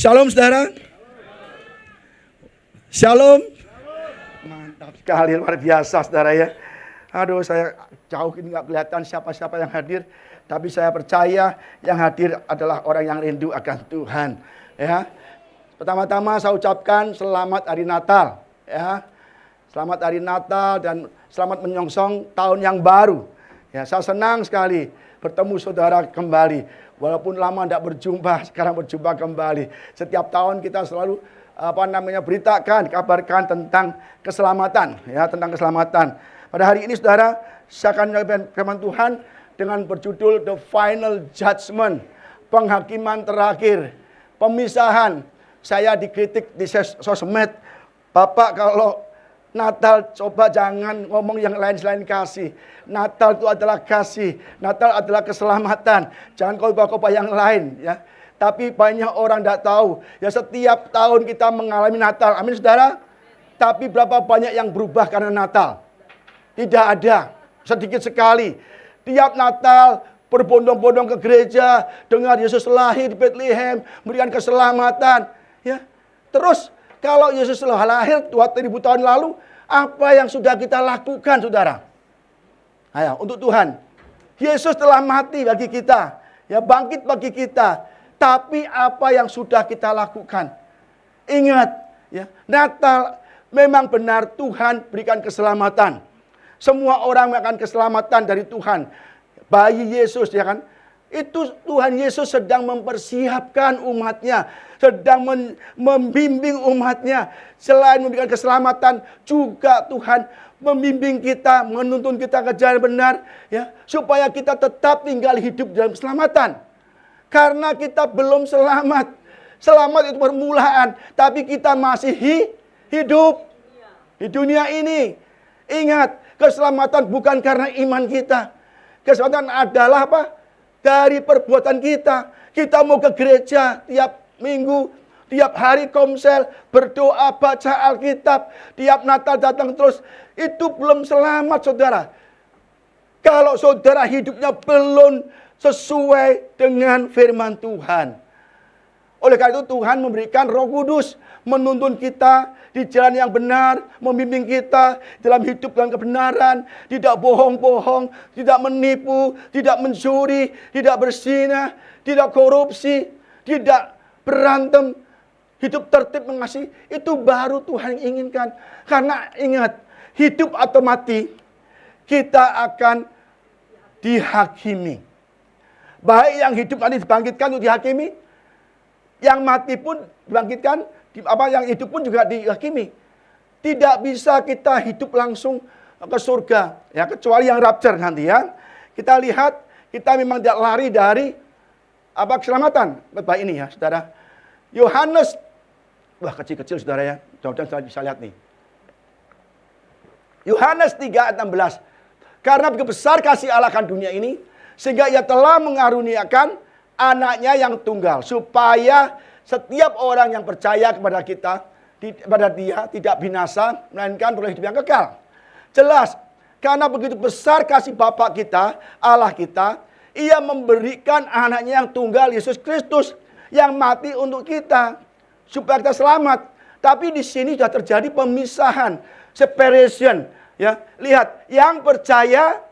Shalom saudara. Shalom. Mantap sekali, luar biasa saudara ya. Aduh, saya jauh ini nggak kelihatan siapa-siapa yang hadir. Tapi saya percaya yang hadir adalah orang yang rindu akan Tuhan. Ya. Pertama-tama saya ucapkan selamat hari Natal. Ya. Selamat hari Natal dan selamat menyongsong tahun yang baru. Ya, saya senang sekali bertemu saudara kembali. Walaupun lama tidak berjumpa, sekarang berjumpa kembali. Setiap tahun kita selalu beritakan, kabarkan tentang keselamatan, ya, tentang keselamatan. Pada hari ini saudara, saya akan menyampaikan firman Tuhan dengan berjudul The Final Judgment, penghakiman terakhir, pemisahan. Saya dikritik di sosmed, Bapak kalau Natal coba jangan ngomong yang lain selain kasih. Natal itu adalah kasih. Natal adalah keselamatan. Jangan khotbah-khotbah yang lain, ya. Tapi banyak orang tidak tahu. Ya, setiap tahun kita mengalami Natal. Amin saudara. Tapi berapa banyak yang berubah karena Natal? Tidak ada. Sedikit sekali. Tiap Natal berbondong-bondong ke gereja, dengar Yesus lahir di Bethlehem, memberikan keselamatan, ya. Terus kalau Yesus telah lahir 2000 tahun lalu, apa yang sudah kita lakukan, saudara? Ayo, untuk Tuhan. Yesus telah mati bagi kita, ya, bangkit bagi kita. Tapi apa yang sudah kita lakukan? Ingat, ya, Natal memang benar Tuhan berikan keselamatan. Semua orang akan keselamatan dari Tuhan. Bayi Yesus, ya kan? Itu Tuhan Yesus sedang mempersiapkan umatnya, sedang membimbing umatnya. Selain memberikan keselamatan, juga Tuhan membimbing kita, menuntun kita ke jalan benar, ya, supaya kita tetap tinggal hidup dalam keselamatan. Karena kita belum selamat. Selamat itu permulaan, tapi kita masih hidup di dunia ini. Ingat, keselamatan bukan karena iman kita. Keselamatan adalah apa? Dari perbuatan kita. Kita mau ke gereja tiap minggu, tiap hari komsel, berdoa, baca Alkitab, tiap Natal datang terus. Itu belum selamat, saudara. Kalau saudara hidupnya belum sesuai dengan firman Tuhan. Oleh karena itu Tuhan memberikan Roh Kudus, menuntun kita di jalan yang benar, membimbing kita dalam hidup dalam kebenaran, tidak bohong-bohong, tidak menipu, tidak mencuri, tidak berzina, tidak korupsi, tidak berantem, hidup tertib mengasihi. Itu baru Tuhan inginkan. Karena ingat, hidup atau mati, kita akan dihakimi. Baik yang hidup nanti dibangkitkan untuk dihakimi, yang mati pun dibangkitkan, yang hidup pun juga dihakimi. Tidak bisa kita hidup langsung ke surga, ya, kecuali yang rapture nanti, ya. Kita lihat, kita memang tidak lari dari keselamatan. Bapak ini, ya, saudara. Yohanes, wah kecil-kecil saudara, ya. Mudah-mudahan saudara bisa lihat nih. Yohanes 3 ayat 16. Karena begitu besar kasih Allah akan dunia ini, sehingga ia telah mengaruniakan anaknya yang tunggal, supaya setiap orang yang percaya kepada dia tidak binasa, melainkan beroleh hidup yang kekal. Jelas, karena begitu besar kasih Bapa kita, Allah kita, ia memberikan anaknya yang tunggal, Yesus Kristus, yang mati untuk kita, supaya kita selamat. Tapi di sini sudah terjadi pemisahan, separation. Ya, lihat, yang percaya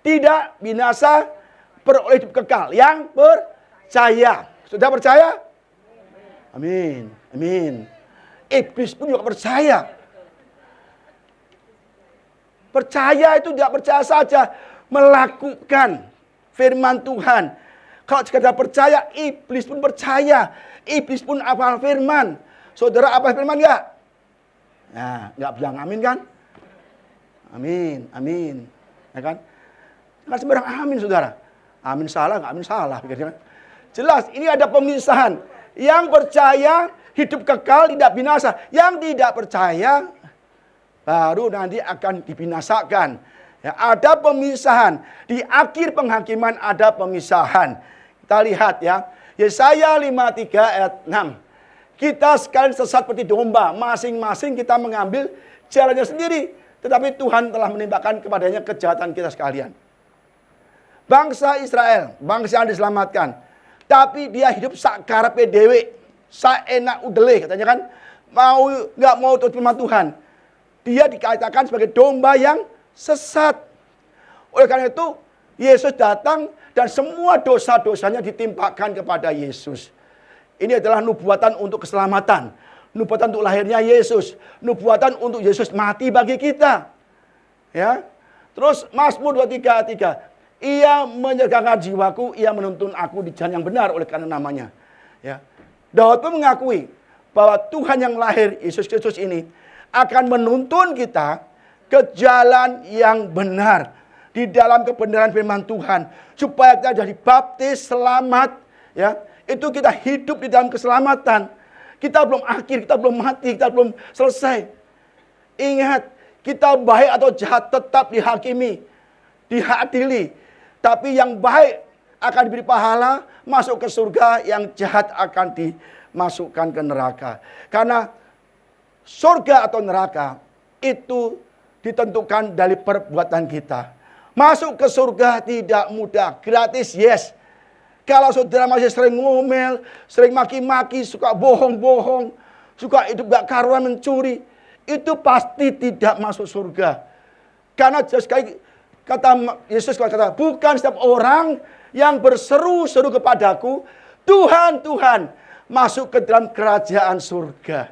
tidak binasa, beroleh hidup kekal. Yang percaya. Sudah percaya? Amin. Amin. Iblis pun juga percaya. Percaya itu tidak percaya saja, melakukan firman Tuhan. Kalau sekedar percaya, iblis pun percaya. Iblis pun hafal firman. Saudara hafal firman enggak? Nah, enggak bilang amin kan? Amin, amin. Ya kan? Kan sembarang amin, saudara. Amin salah, enggak amin salah. Pikirkan. Jelas, ini ada pemisahan. Yang percaya hidup kekal, tidak binasa. Yang tidak percaya baru nanti akan dibinasakan. Ya, ada pemisahan. Di akhir penghakiman ada pemisahan. Kita lihat, ya. Yesaya 53 ayat 6. Kita sekalian sesat seperti domba. Masing-masing kita mengambil jalannya sendiri. Tetapi Tuhan telah menimpakan kepadanya kejahatan kita sekalian. Bangsa Israel, bangsa yang diselamatkan. Tapi dia hidup sakarepe dhewe. Saenak udeleh katanya kan. Nggak mau turut firman Tuhan. Dia dikatakan sebagai domba yang sesat. Oleh karena itu, Yesus datang dan semua dosa-dosanya ditimpakan kepada Yesus. Ini adalah nubuatan untuk keselamatan. Nubuatan untuk lahirnya Yesus. Nubuatan untuk Yesus mati bagi kita. Ya. Terus Mazmur 23:3. Ia menyegahkan jiwaku, ia menuntun aku di jalan yang benar oleh karena namanya. Ya. Daud pun mengakui bahwa Tuhan yang lahir, Yesus Kristus ini, akan menuntun kita ke jalan yang benar. Di dalam kebenaran firman Tuhan. Supaya kita jadi baptis, selamat. Ya, itu kita hidup di dalam keselamatan. Kita belum akhir, kita belum mati, kita belum selesai. Ingat, kita baik atau jahat tetap dihakimi. Diadili. Tapi yang baik akan diberi pahala, masuk ke surga, yang jahat akan dimasukkan ke neraka. Karena surga atau neraka itu ditentukan dari perbuatan kita. Masuk ke surga tidak mudah, gratis yes. Kalau saudara masih sering ngomel, sering maki-maki, suka bohong-bohong, suka hidup gak karuan mencuri, itu pasti tidak masuk surga. Karena sekali kata Yesus kata, bukan setiap orang yang berseru-seru kepadaku, Tuhan, Tuhan, masuk ke dalam kerajaan surga.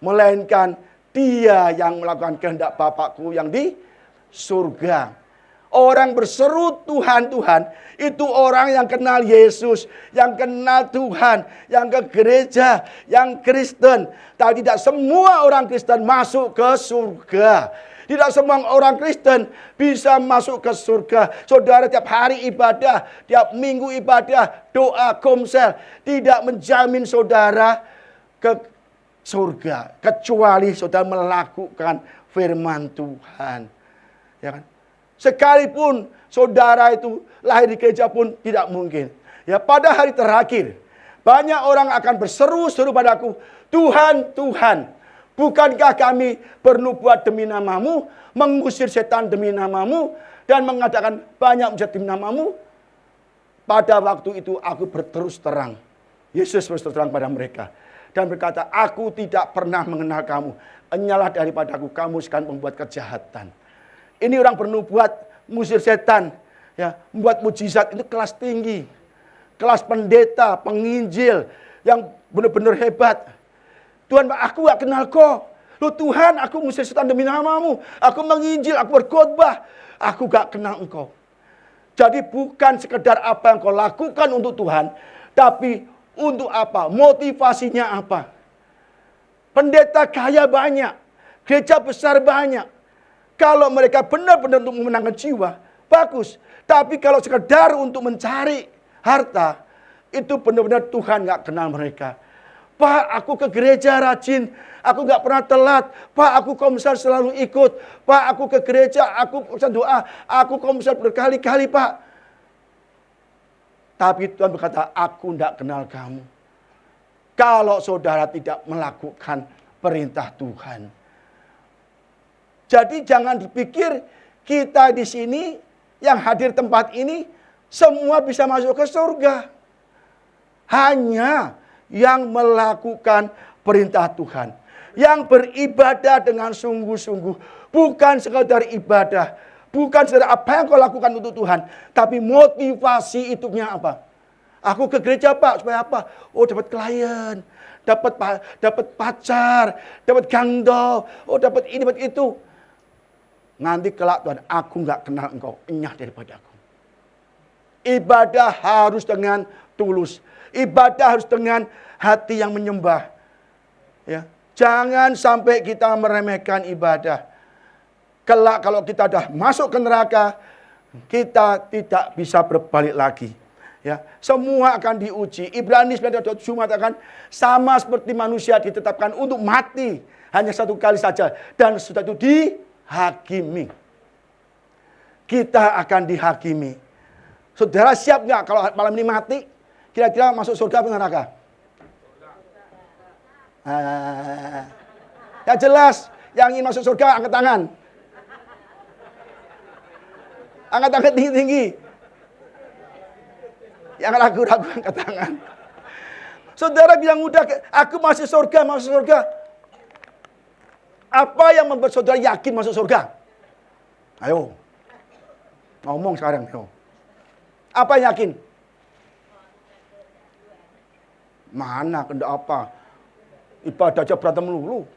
Melainkan dia yang melakukan kehendak Bapakku yang di surga. Orang berseru Tuhan, Tuhan, itu orang yang kenal Yesus, yang kenal Tuhan, yang ke gereja, yang Kristen. Tapi tidak semua orang Kristen masuk ke surga. Tidak semua orang Kristen bisa masuk ke surga. Saudara tiap hari ibadah, tiap minggu ibadah, doa, komsel, tidak menjamin saudara ke surga. Kecuali saudara melakukan firman Tuhan. Ya kan? Sekalipun saudara itu lahir di gereja pun tidak mungkin. Ya, pada hari terakhir banyak orang akan berseru-seru padaku, Tuhan, Tuhan, bukankah kami bernubuat demi namamu, mengusir setan demi namamu, dan mengadakan banyak mujizat demi namamu? Pada waktu itu aku berterus terang. Yesus berterus terang pada mereka. Dan berkata, aku tidak pernah mengenal kamu. Enyalah daripadaku, kamu sekarang membuat kejahatan. Ini orang bernubuat, musir setan, ya, membuat mujizat, itu kelas tinggi. Kelas pendeta, penginjil, yang benar-benar hebat. Tuhan, aku gak kenal kau. Loh Tuhan, aku musir setan demi namamu. Aku menginjil, aku berkhotbah. Aku gak kenal engkau. Jadi bukan sekedar apa yang kau lakukan untuk Tuhan, tapi untuk apa? Motivasinya apa? Pendeta kaya banyak, gereja besar banyak. Kalau mereka benar-benar untuk memenangkan jiwa, bagus. Tapi kalau sekedar untuk mencari harta, itu benar-benar Tuhan gak kenal mereka. Pak, aku ke gereja rajin, aku gak pernah telat. Pak, aku komsel selalu ikut. Pak, aku ke gereja, aku komsel doa, aku komsel berkali-kali, Pak. Tapi Tuhan berkata, aku gak kenal kamu. Kalau saudara tidak melakukan perintah Tuhan. Jadi jangan dipikir kita di sini yang hadir tempat ini semua bisa masuk ke surga. Hanya yang melakukan perintah Tuhan, yang beribadah dengan sungguh-sungguh, bukan sekadar ibadah, bukan sekadar apa yang kau lakukan untuk Tuhan, tapi motivasi hidupnya apa? Aku ke gereja Pak, supaya apa? Oh, dapat klien, dapat pacar, dapat gangdo, oh dapat ini, dapat itu. Nanti kelak Tuhan, aku gak kenal engkau, enyah daripada aku. Ibadah harus dengan tulus. Ibadah harus dengan hati yang menyembah. Ya, jangan sampai kita meremehkan ibadah. Kelak kalau kita sudah masuk ke neraka, kita tidak bisa berbalik lagi. Ya, semua akan diuji. Ibrani 9:7 mengatakan, sama seperti manusia ditetapkan untuk mati hanya satu kali saja, dan sudah itu dihakimi. Kita akan dihakimi. Saudara siap nggak kalau malam ini mati? Kira-kira masuk surga atau neraka? Ya jelas, yang ingin masuk surga angkat tangan. Angkat tangan tinggi-tinggi. Yang ragu-ragu angkat tangan. Saudara bilang udah, aku masuk surga, masuk surga. Apa yang membuat saudara yakin masuk surga? Ayo. Ngomong sekarang. Ayo. Apa yang yakin? Mana kendak apa? Ibadah aja berantem melulu.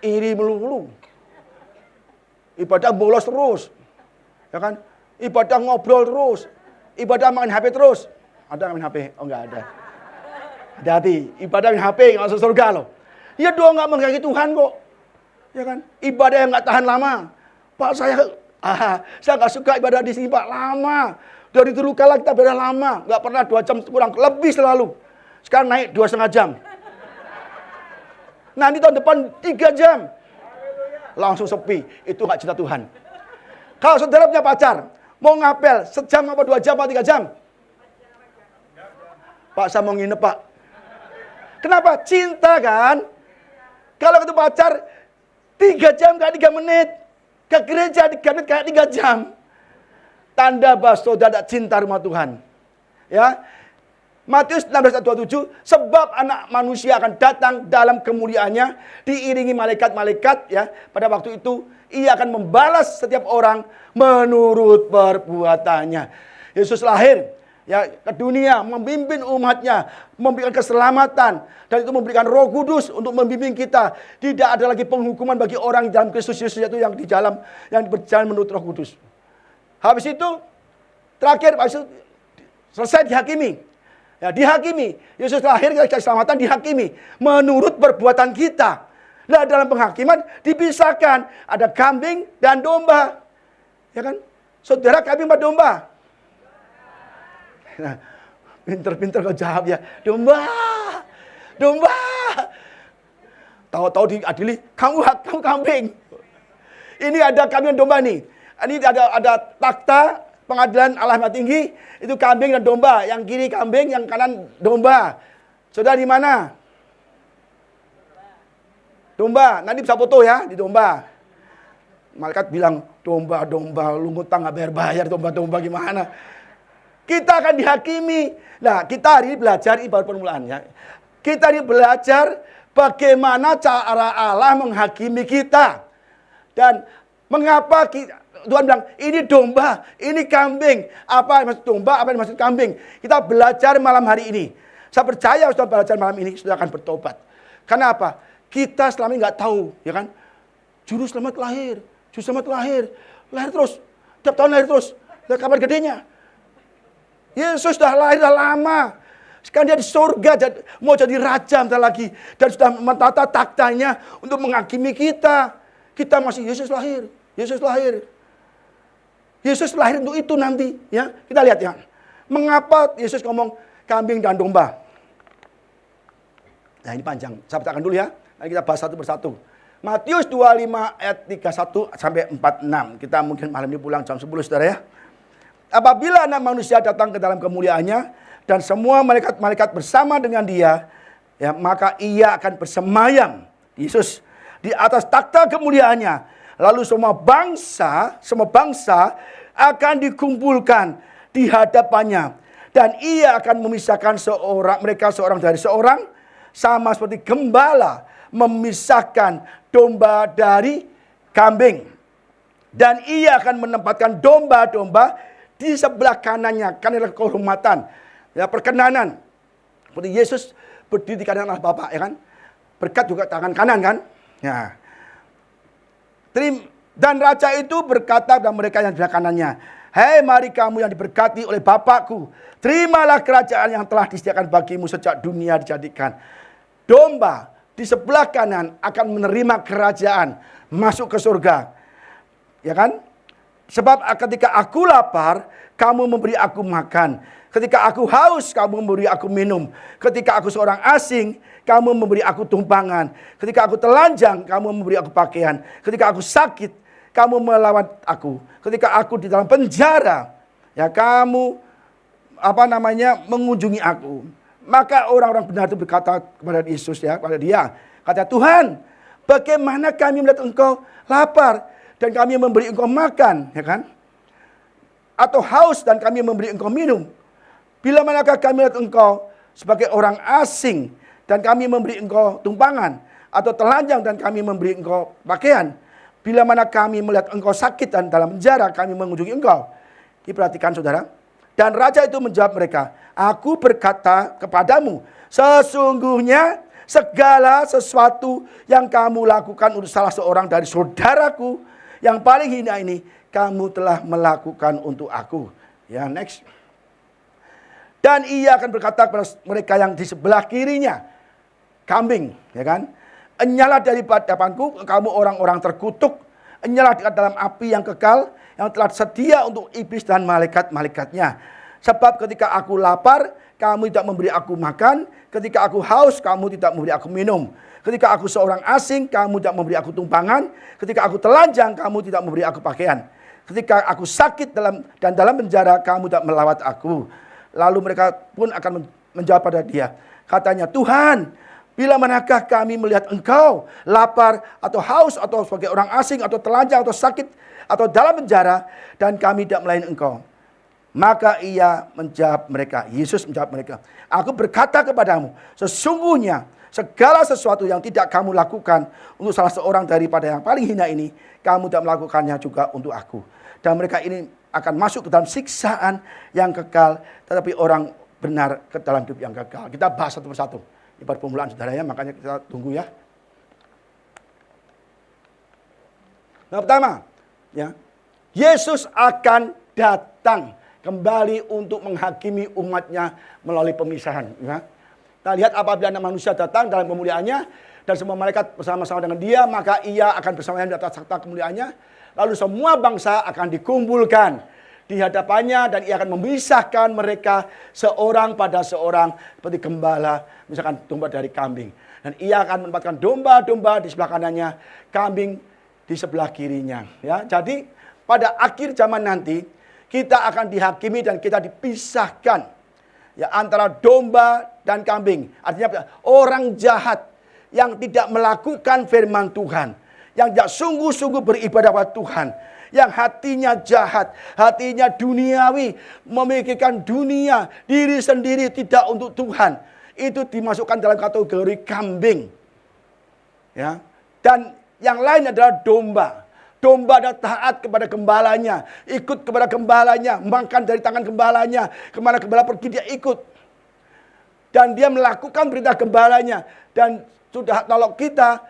Iri melulu. Ibadah bolos terus. Ya kan? Ibadah ngobrol terus. Ibadah main HP terus. Ada main HP? Oh enggak ada. Hati-hati. Ibadah main HP enggak masuk surga loh. Ya doang enggak menghargai Tuhan kok. Ya kan? Ibadah yang enggak tahan lama. Pak saya enggak suka ibadah di sini Pak, lama. Dari dulu kala kita ibadah lama, enggak pernah 2 jam kurang, lebih selalu. Sekarang naik 2,5 jam. Nanti tahun depan 3 jam. Langsung sepi. Itu enggak cinta Tuhan. Kalau saudara punya pacar, mau ngapel sejam apa 2 jam apa 3 jam? Pak, saya mau nginep Pak. Kenapa? Cinta kan? Kalau ketemu pacar 3 jam kayak 3 menit. Ke gereja 3 menit kayak 3 jam. Tanda bahwa saudara tidak cinta rumah Tuhan. Ya. Matius 16:27, sebab anak manusia akan datang dalam kemuliaannya, diiringi malaikat-malaikat, ya. Pada waktu itu ia akan membalas setiap orang menurut perbuatannya. Yesus lahir, ya, ke dunia, memimpin umatnya, memberikan keselamatan, dan itu memberikan Roh Kudus untuk membimbing kita. Tidak ada lagi penghukuman bagi orang dalam Kristus Yesus, yaitu yang di dalam, yang berjalan menurut Roh Kudus. Habis itu terakhir, habis itu selesai dihakimi. Ya, dihakimi. Yesus lahir, kita keselamatan, dihakimi menurut perbuatan kita. Nah, dalam penghakiman dipisahkan, ada kambing dan domba. Ya kan? Saudara, kambing apa domba? Nah, pinter-pinter kau jawab ya. Domba. Domba. Tahu-tahu diadili, kamu kambing. Ini ada kambing dan domba nih. Ini ada takhta pengadilan Allah Maha Tinggi, itu kambing dan domba. Yang kiri kambing, yang kanan domba. Saudara di mana? Domba. Nanti bisa foto ya di domba. Malaikat bilang, domba, lu ngutang nggak bayar, domba gimana? Kita akan dihakimi. Nah, kita hari ini belajar, ini baru permulaannya. Kita ini belajar bagaimana cara Allah menghakimi kita. Dan mengapa Tuhan bilang, ini domba, ini kambing. Apa yang maksud domba, apa yang maksud kambing? Kita belajar malam hari ini. Saya percaya sudah belajar malam ini, sudah akan bertobat. Karena apa? Kita selama ini nggak tahu, ya kan? Juru selamat lahir. Lahir terus. Tiap tahun lahir terus. Lihat kabar gedenya. Yesus sudah lahir dah lama. Sekarang dia di surga, mau jadi raja bentar lagi. Dan sudah mentata taktanya untuk menghakimi kita. Kita masih Yesus lahir. Yesus lahir untuk itu nanti, ya. Kita lihat ya. Mengapa Yesus ngomong kambing dan domba? Nah, ini panjang. Saya bacakan dulu ya. Nanti kita bahas satu persatu. Matius 25 ayat 31 sampai 46. Kita mungkin malam ini pulang jam 10, Saudara ya. Apabila Anak Manusia datang ke dalam kemuliaannya dan semua malaikat-malaikat bersama dengan Dia, ya, maka Ia akan bersemayam, Yesus, di atas takhta kemuliaannya. Lalu semua bangsa akan dikumpulkan di hadapannya. Dan ia akan memisahkan mereka seorang dari seorang. Sama seperti gembala memisahkan domba dari kambing. Dan ia akan menempatkan domba-domba di sebelah kanannya. Karena kehormatan, ya, perkenanan. Seperti Yesus berdiri di kanan Allah Bapa, ya kan? Berkat juga tangan kanan kan? Ya. Dan raja itu berkata kepada mereka yang di sebelah kanannya, hei, mari kamu yang diberkati oleh Bapakku, terimalah kerajaan yang telah disediakan bagimu sejak dunia dijadikan. Domba di sebelah kanan akan menerima kerajaan, masuk ke surga. Ya kan? Sebab ketika aku lapar, kamu memberi aku makan. Ketika aku haus, kamu memberi aku minum. Ketika aku seorang asing, kamu memberi aku tumpangan. Ketika aku telanjang, kamu memberi aku pakaian. Ketika aku sakit, kamu melawat aku. Ketika aku di dalam penjara, ya, kamu mengunjungi aku. Maka orang-orang benar itu berkata kepada Yesus, ya, kepada Dia, kata, Tuhan, bagaimana kami melihat Engkau lapar dan kami memberi Engkau makan, ya kan? Atau haus dan kami memberi Engkau minum? Bila manakah kami melihat Engkau sebagai orang asing dan kami memberi engkau tumpangan, atau telanjang dan kami memberi engkau pakaian. Bila mana kami melihat engkau sakit dan dalam penjara, kami mengunjungi engkau. Diperhatikan saudara. Dan raja itu menjawab mereka, aku berkata kepadamu, sesungguhnya segala sesuatu yang kamu lakukan untuk salah seorang dari saudaraku yang paling hina ini, kamu telah melakukan untuk aku. Ya, next. Dan ia akan berkata kepada mereka yang di sebelah kirinya, kambing, ya kan? Enyalah dari hadapanku, kamu orang-orang terkutuk. Enyalah di dalam api yang kekal, yang telah sedia untuk iblis dan malaikat-malaikatnya. Sebab ketika aku lapar, kamu tidak memberi aku makan. Ketika aku haus, kamu tidak memberi aku minum. Ketika aku seorang asing, kamu tidak memberi aku tumpangan. Ketika aku telanjang, kamu tidak memberi aku pakaian. Ketika aku sakit dalam penjara, kamu tidak melawat aku. Lalu mereka pun akan menjawab pada dia. Katanya, Tuhan, bila manakah kami melihat engkau lapar atau haus atau sebagai orang asing atau telanjang atau sakit atau dalam penjara dan kami tidak melayani engkau. Maka ia menjawab mereka, Yesus menjawab mereka, aku berkata kepadamu, sesungguhnya segala sesuatu yang tidak kamu lakukan untuk salah seorang daripada yang paling hina ini, kamu tidak melakukannya juga untuk aku. Dan mereka ini akan masuk ke dalam siksaan yang kekal, tetapi orang benar ke dalam hidup yang kekal. Kita bahas satu persatu. Ini permulaan saudara ya, makanya kita tunggu ya. Yang pertama, ya, Yesus akan datang kembali untuk menghakimi umatnya melalui pemisahan. Ya. Kita lihat apabila anak manusia datang dalam kemuliaannya dan semua malaikat bersama-sama dengan dia, maka ia akan bersama di atas takhta kemuliaannya. Lalu semua bangsa akan dikumpulkan di hadapannya dan ia akan memisahkan mereka seorang pada seorang seperti gembala, misalkan domba dari kambing. Dan ia akan menempatkan domba-domba di sebelah kanannya, kambing di sebelah kirinya. Ya, jadi pada akhir zaman nanti kita akan dihakimi dan kita dipisahkan ya antara domba dan kambing. Artinya orang jahat yang tidak melakukan firman Tuhan, yang tidak sungguh-sungguh beribadah pada Tuhan, yang hatinya jahat, hatinya duniawi, memikirkan dunia, diri sendiri tidak untuk Tuhan, itu dimasukkan dalam kategori kambing. Ya. Dan yang lain adalah domba. Domba adalah taat kepada gembalanya, ikut kepada gembalanya, makan dari tangan gembalanya, kemana gembala pergi dia ikut. Dan dia melakukan perintah gembalanya. Dan sudah kalau kita,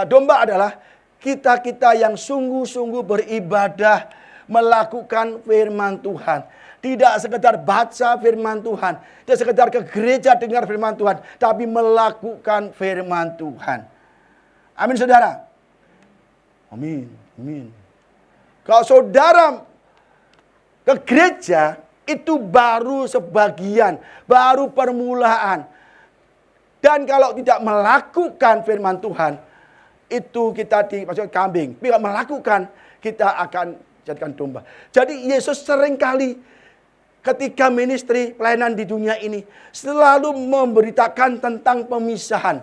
domba adalah kita yang sungguh-sungguh beribadah, melakukan firman Tuhan. Tidak sekedar baca firman Tuhan, tidak sekedar ke gereja dengar firman Tuhan, tapi melakukan firman Tuhan. Amin saudara. Amin. Amin. Kalau saudara ke gereja, itu baru sebagian, baru permulaan. Dan kalau tidak melakukan firman Tuhan, itu kita maksudnya kambing. Bila melakukan, kita akan jadikan domba. Jadi Yesus seringkali ketika ministry pelayanan di dunia ini selalu memberitakan tentang pemisahan.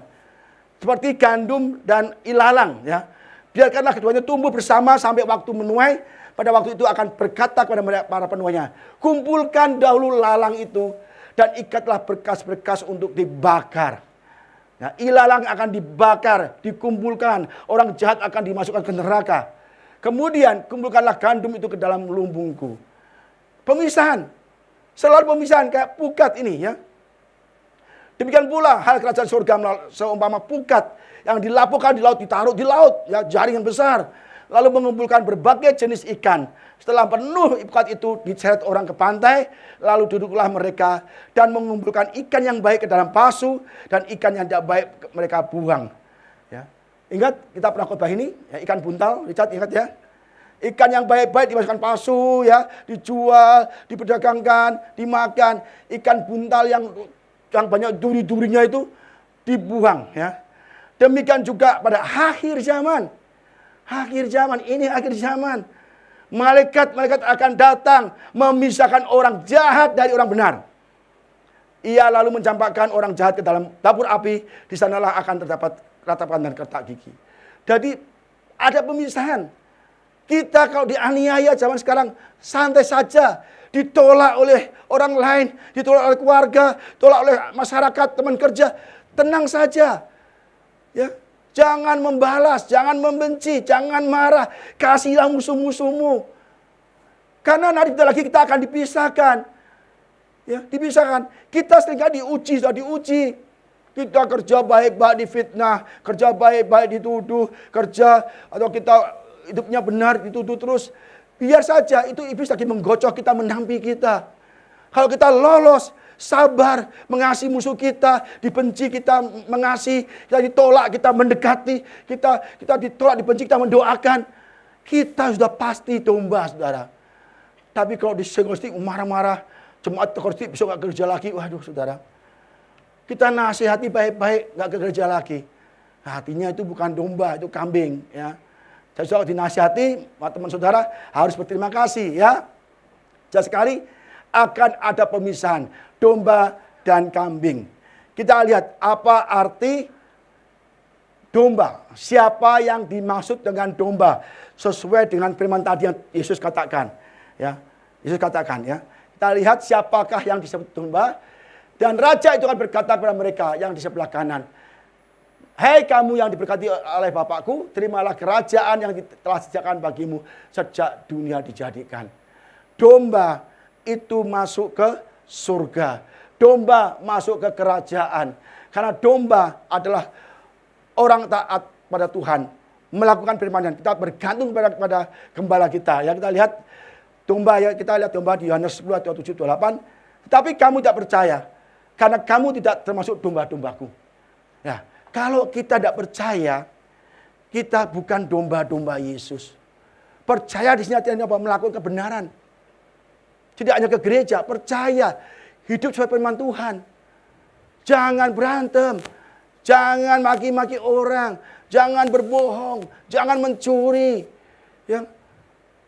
Seperti gandum dan ilalang ya. Biarkanlah keduanya tumbuh bersama sampai waktu menuai. Pada waktu itu akan berkata kepada para penuainya, kumpulkan dahulu lalang itu dan ikatlah berkas-berkas untuk dibakar. Nah, ilalang akan dibakar, dikumpulkan. Orang jahat akan dimasukkan ke neraka. Kemudian kumpulkanlah gandum itu ke dalam lumbungku. Pemisahan. Selalu pemisahan kayak pukat ini ya. Demikian pula hal kerajaan surga seumpama pukat yang dilapukan di laut, ditaruh di laut, ya jaringan besar. Lalu mengumpulkan berbagai jenis ikan. Setelah penuh pukat itu diseret orang ke pantai, lalu duduklah mereka dan mengumpulkan ikan yang baik ke dalam pasu dan ikan yang tidak baik mereka buang. Ya. Ingat kita pernah khotbah ini, ya, ikan buntal, Richard ingat ya. Ikan yang baik-baik dimasukkan pasu, ya, dijual, diperdagangkan, dimakan. Ikan buntal yang banyak duri-durinya itu dibuang, ya. Demikian juga pada akhir zaman. Akhir zaman, ini akhir zaman. Malaikat-malaikat akan datang memisahkan orang jahat dari orang benar. Ia lalu mencampakkan orang jahat ke dalam dapur api, di sanalah akan terdapat ratapan dan retak gigi. Jadi ada pemisahan. Kita kalau dianiaya zaman sekarang santai saja. ditolak oleh orang lain, ditolak oleh keluarga, ditolak oleh masyarakat, teman kerja, tenang saja. Ya, jangan membalas, jangan membenci, jangan marah, kasihilah musuh-musuhmu. Karena nanti lagi kita akan dipisahkan. Ya, dipisahkan. Kita seringkali diuji, sudah diuji. Kita kerja baik-baik difitnah, kerja baik-baik dituduh, kerja atau kita hidupnya benar dituduh terus. Biar saja itu iblis lagi menggocok kita, menampi kita. Kalau kita lolos, sabar, mengasihi musuh kita, dibenci kita mengasihi, kita ditolak, kita mendekati, kita ditolak, dibenci, kita mendoakan. Kita sudah pasti domba, saudara. Tapi kalau disenggol marah-marah, jemaat terkortik besok nggak kerja lagi, waduh saudara. Kita nasihati baik-baik, nggak kerja lagi. Hatinya itu bukan domba, itu kambing. Ya. Jadi kalau dinasihati, teman saudara harus berterima kasih. Ya. Jelas sekali akan ada pemisahan domba dan kambing. Kita lihat apa arti domba. Siapa yang dimaksud dengan domba sesuai dengan firman tadi yang Yesus katakan. Ya, Yesus katakan ya. Kita lihat siapakah yang disebut domba. Dan raja itu akan berkata kepada mereka yang di sebelah kanan. Hei kamu yang diberkati oleh Bapakku, terimalah kerajaan yang telah disediakan bagimu sejak dunia dijadikan. Domba itu masuk ke surga. Domba masuk ke kerajaan. Karena domba adalah orang taat pada Tuhan. Melakukan firman-Nya. Kita bergantung pada gembala kita. Ya, kita lihat domba, ya, kita lihat domba di Yohanes 10 atau 7 8. Tetapi kamu tidak percaya. Karena kamu tidak termasuk domba-dombaku. Ya, kalau kita tidak percaya, kita bukan domba-domba Yesus. Percaya di sini artinya apa? Melakukan kebenaran. Tidak hanya ke gereja, percaya. Hidup sesuai firman Tuhan. Jangan berantem. Jangan maki-maki orang. Jangan berbohong. Jangan mencuri. Ya.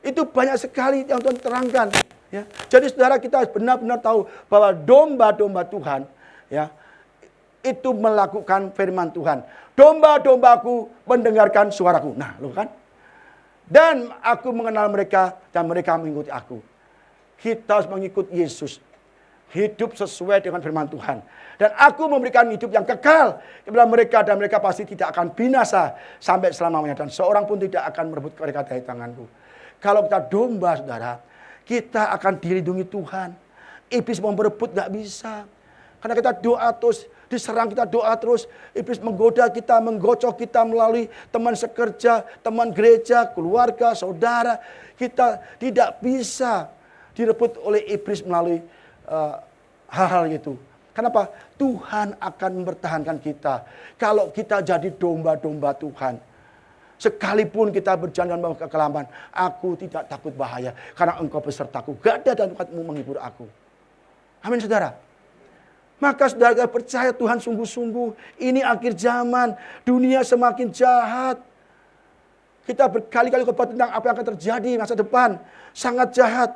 Itu banyak sekali yang Tuhan terangkan. Ya. Jadi saudara kita benar-benar tahu bahwa domba-domba Tuhan ya, itu melakukan firman Tuhan. Domba-dombaku mendengarkan suaraku. Nah, loh kan? Dan aku mengenal mereka dan mereka mengikuti aku. Kita harus mengikut Yesus. Hidup sesuai dengan firman Tuhan. Dan aku memberikan hidup yang kekal kepada mereka dan mereka pasti tidak akan binasa sampai selamanya. Dan seorang pun tidak akan merebut mereka dari tanganku. Kalau kita domba, saudara, kita akan dilindungi Tuhan. Iblis mau berebut nggak bisa. Karena kita doa terus, diserang kita doa terus. Iblis menggoda kita, menggocok kita melalui teman sekerja, teman gereja, keluarga, saudara. Kita tidak bisa direbut oleh iblis melalui hal-hal itu. Kenapa? Tuhan akan mempertahankan kita. Kalau kita jadi domba-domba Tuhan. Sekalipun kita berjalan dalam kekelaman, aku tidak takut bahaya. Karena engkau besertaku. Gada dan tongkatmu menghibur aku. Amin saudara. Maka saudara percaya Tuhan sungguh-sungguh. Ini akhir zaman. Dunia semakin jahat. Kita berkali-kali khotbah tentang apa yang akan terjadi masa depan. Sangat jahat.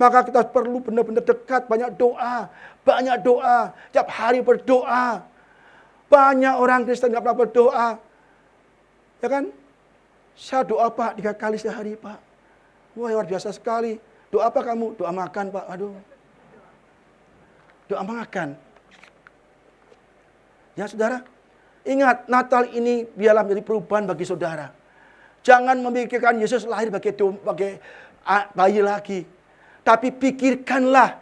Maka kita perlu benar-benar dekat. Banyak doa. Banyak doa. Tiap hari berdoa. Banyak orang Kristen tidak pernah berdoa. Ya kan? Saya doa Pak 3 kali sehari Pak. Wah luar biasa sekali. Doa apa kamu? Doa makan Pak. Aduh. Doa makan. Ya saudara. Ingat Natal ini biarlah menjadi perubahan bagi saudara. Jangan memikirkan Yesus lahir sebagai bayi lagi. Tapi pikirkanlah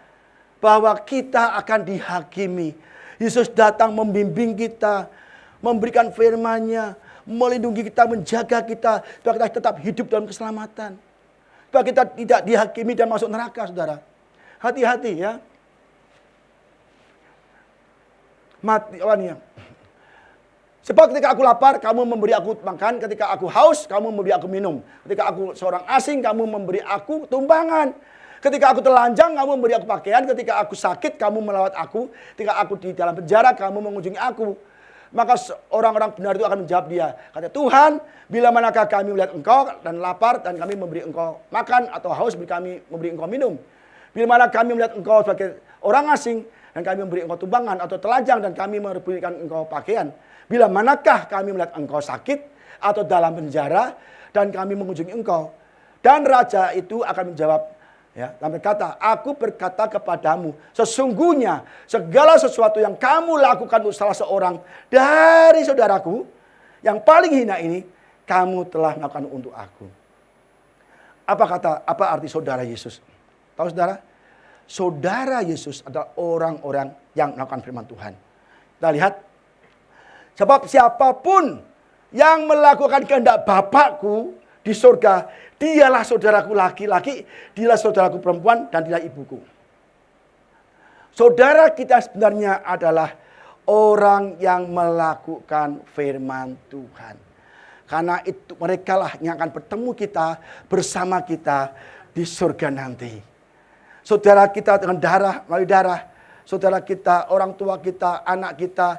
bahwa kita akan dihakimi. Yesus datang membimbing kita. Memberikan firman-Nya. Melindungi kita, menjaga kita, supaya kita tetap hidup dalam keselamatan. Supaya kita tidak dihakimi dan masuk neraka, saudara. Hati-hati ya. Mati, sebab ketika aku lapar, kamu memberi aku makan. Ketika aku haus, kamu memberi aku minum. Ketika aku seorang asing, kamu memberi aku tumpangan. Ketika aku telanjang, kamu memberi aku pakaian. Ketika aku sakit, kamu melawat aku. Ketika aku di dalam penjara, kamu mengunjungi aku. Maka orang-orang benar itu akan menjawab dia. Kata Tuhan, bila manakah kami melihat engkau dan lapar dan kami memberi engkau makan atau haus, kami memberi engkau minum. Bila mana kami melihat engkau sebagai orang asing dan kami memberi engkau tumpangan atau telanjang dan kami memberikan engkau pakaian. Bila manakah kami melihat engkau sakit atau dalam penjara dan kami mengunjungi engkau. Dan raja itu akan menjawab, Ya, dan berkata, aku berkata kepadamu, sesungguhnya segala sesuatu yang kamu lakukan untuk salah seorang dari saudaraku yang paling hina ini, kamu telah melakukan untuk aku. Apa arti saudara Yesus? Tahu saudara? Saudara Yesus adalah orang-orang yang melakukan firman Tuhan. Kita lihat, sebab siapapun yang melakukan kehendak Bapakku di surga, dialah saudaraku laki-laki, dialah saudaraku perempuan, dan dialah ibuku. Saudara kita sebenarnya adalah orang yang melakukan firman Tuhan. Karena itu mereka lah yang akan bertemu kita, bersama kita di surga nanti. Saudara kita dengan darah, melalui darah. Saudara kita, orang tua kita, anak kita,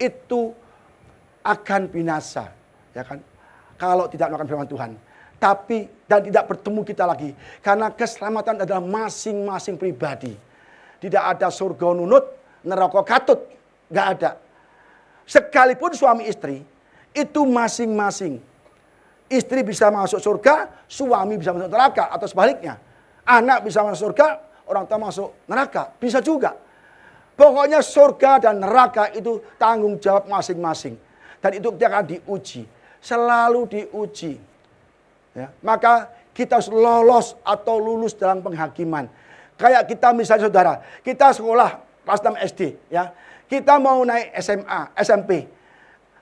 itu akan binasa. Ya kan? Kalau tidak melakukan firman Tuhan. Tapi dan tidak bertemu kita lagi. Karena keselamatan adalah masing-masing pribadi. Tidak ada surga nunut, neraka katut. Nggak ada. Sekalipun suami istri, itu masing-masing. Istri bisa masuk surga, suami bisa masuk neraka. Atau sebaliknya. Anak bisa masuk surga, orang tua masuk neraka. Bisa juga. Pokoknya surga dan neraka itu tanggung jawab masing-masing. Dan itu dia akan diuji. Selalu diuji. Ya, maka kita harus lolos atau lulus dalam penghakiman. Kayak kita misalnya saudara, kita sekolah kelas 6 SD. Ya, kita mau naik SMA, SMP.